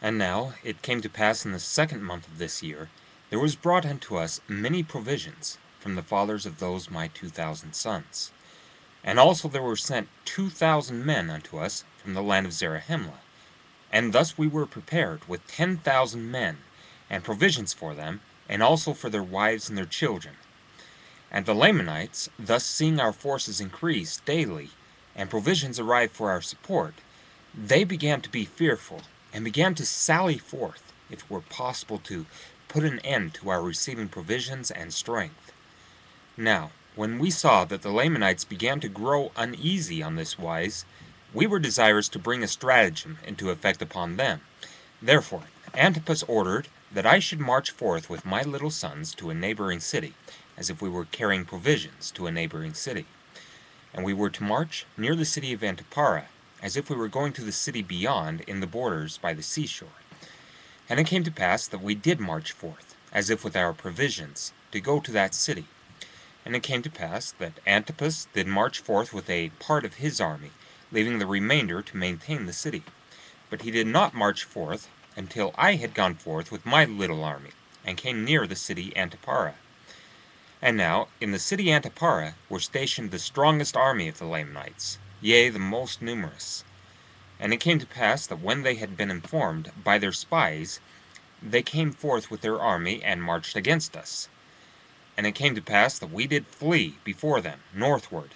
And now it came to pass in the 2nd month of this year, there was brought unto us many provisions from the fathers of those my 2,000 sons. And also there were sent 2,000 men unto us from the land of Zarahemla. And thus we were prepared with 10,000 men, and provisions for them, and also for their wives and their children. And the Lamanites, thus seeing our forces increase daily, and provisions arrive for our support, they began to be fearful, and began to sally forth, if it were possible, to put an end to our receiving provisions and strength. Now, when we saw that the Lamanites began to grow uneasy on this wise, we were desirous to bring a stratagem into effect upon them. Therefore Antipus ordered that I should march forth with my little sons to a neighboring city, as if we were carrying provisions to a neighboring city. And we were to march near the city of Antipus, as if we were going to the city beyond in the borders by the seashore. And it came to pass that we did march forth, as if with our provisions, to go to that city. And it came to pass that Antipus did march forth with a part of his army, leaving the remainder to maintain the city. But he did not march forth until I had gone forth with my little army, and came near the city Antipus. And now in the city Antipus were stationed the strongest army of the Lamanites, yea, the most numerous. And it came to pass that when they had been informed by their spies, they came forth with their army, and marched against us. And it came to pass that we did flee before them northward,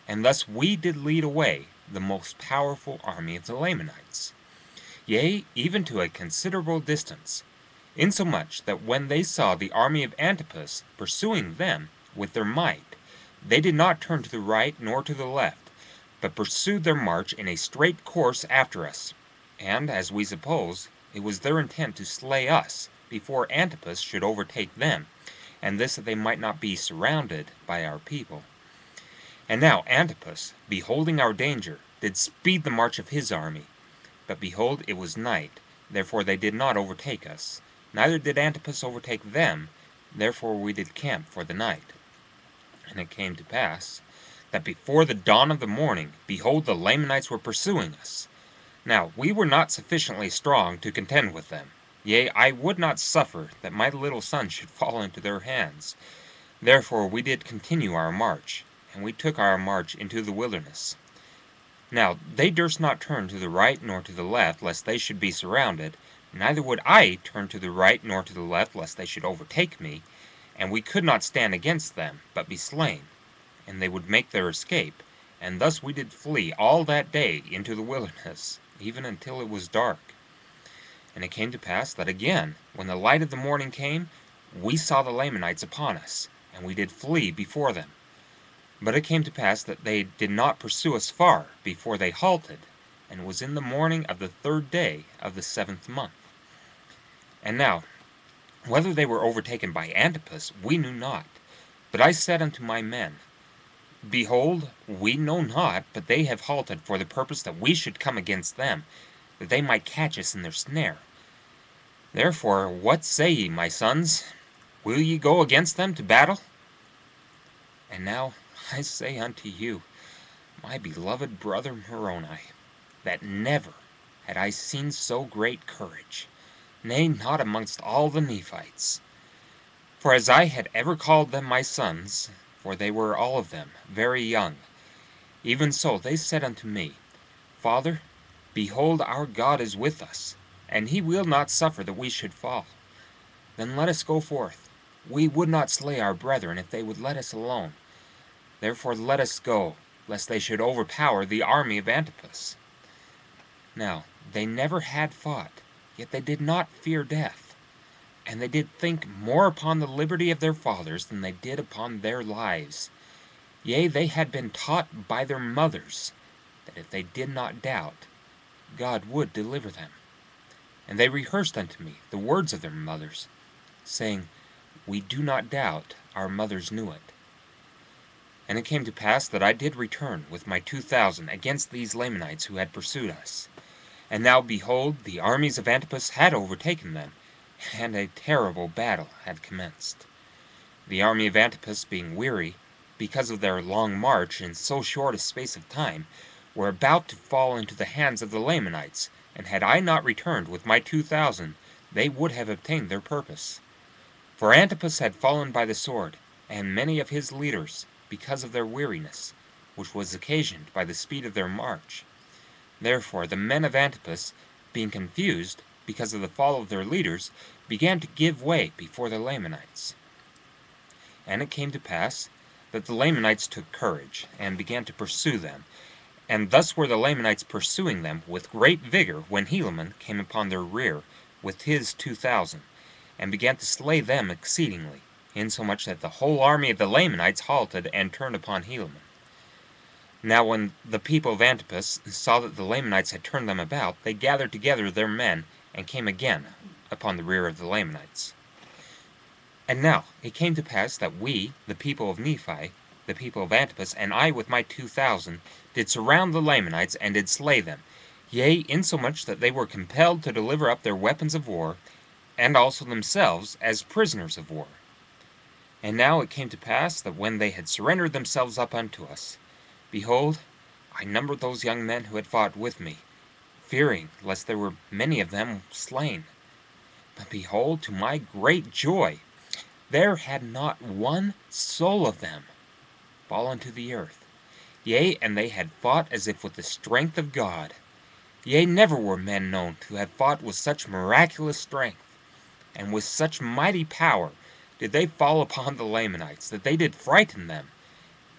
and thus we did lead away the most powerful army of the Lamanites, yea, even to a considerable distance, insomuch that when they saw the army of Antipus pursuing them with their might, they did not turn to the right nor to the left, but pursued their march in a straight course after us. And, as we suppose, it was their intent to slay us before Antipus should overtake them, and this that they might not be surrounded by our people. And now Antipus, beholding our danger, did speed the march of his army. But behold, it was night, therefore they did not overtake us. Neither did Antipus overtake them, therefore we did camp for the night. And it came to pass that before the dawn of the morning, behold, the Lamanites were pursuing us. Now we were not sufficiently strong to contend with them. Yea, I would not suffer that my little son should fall into their hands. Therefore we did continue our march, and we took our march into the wilderness. Now they durst not turn to the right nor to the left, lest they should be surrounded, neither would I turn to the right nor to the left, lest they should overtake me, and we could not stand against them, but be slain, and they would make their escape. And thus we did flee all that day into the wilderness, even until it was dark. And it came to pass that again, when the light of the morning came, we saw the Lamanites upon us, and we did flee before them. But it came to pass that they did not pursue us far before they halted, and it was in the morning of the 3rd day of the 7th month. And now, whether they were overtaken by Antipus, we knew not. But I said unto my men, Behold, we know not, but they have halted for the purpose that we should come against them, that they might catch us in their snare. Therefore, what say ye, my sons? Will ye go against them to battle? And now I say unto you, my beloved brother Moroni, that never had I seen so great courage, nay, not amongst all the Nephites. For as I had ever called them my sons, for they were all of them very young, even so they said unto me, Father, behold, our God is with us, and he will not suffer that we should fall. Then let us go forth. We would not slay our brethren if they would let us alone. Therefore let us go, lest they should overpower the army of Antipus. Now they never had fought, yet they did not fear death, and they did think more upon the liberty of their fathers than they did upon their lives. Yea, they had been taught by their mothers that if they did not doubt, God would deliver them. And they rehearsed unto me the words of their mothers, saying, We do not doubt, our mothers knew it. And it came to pass that I did return with my 2,000 against these Lamanites who had pursued us. And now behold, the armies of Antipus had overtaken them, and a terrible battle had commenced. The army of Antipus being weary, because of their long march in so short a space of time, were about to fall into the hands of the Lamanites, and had I not returned with my 2,000, they would have obtained their purpose. For Antipus had fallen by the sword, and many of his leaders, because of their weariness, which was occasioned by the speed of their march. Therefore the men of Antipus, being confused because of the fall of their leaders, began to give way before the Lamanites. And it came to pass that the Lamanites took courage, and began to pursue them. And thus were the Lamanites pursuing them with great vigor, when Helaman came upon their rear with his 2,000, and began to slay them exceedingly, insomuch that the whole army of the Lamanites halted and turned upon Helaman. Now when the people of Antipus saw that the Lamanites had turned them about, they gathered together their men, and came again upon the rear of the Lamanites. And now it came to pass that we, the people of Nephi, the people of Antipus, and I with my 2,000, did surround the Lamanites, and did slay them, yea, insomuch that they were compelled to deliver up their weapons of war, and also themselves as prisoners of war. And now it came to pass that when they had surrendered themselves up unto us, behold, I numbered those young men who had fought with me, fearing lest there were many of them slain. But behold, to my great joy, there had not one soul of them fallen to the earth. Yea, and they had fought as if with the strength of God. Yea, never were men known to have fought with such miraculous strength, and with such mighty power did they fall upon the Lamanites, that they did frighten them.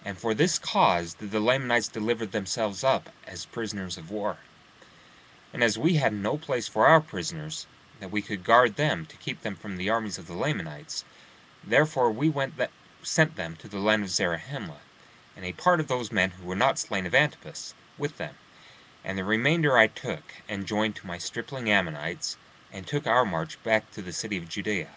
And for this cause did the Lamanites deliver themselves up as prisoners of war. And as we had no place for our prisoners, that we could guard them to keep them from the armies of the Lamanites, therefore we sent them to the land of Zarahemla, and a part of those men who were not slain of Antipus with them. And the remainder I took, and joined to my stripling Ammonites, and took our march back to the city of Judea.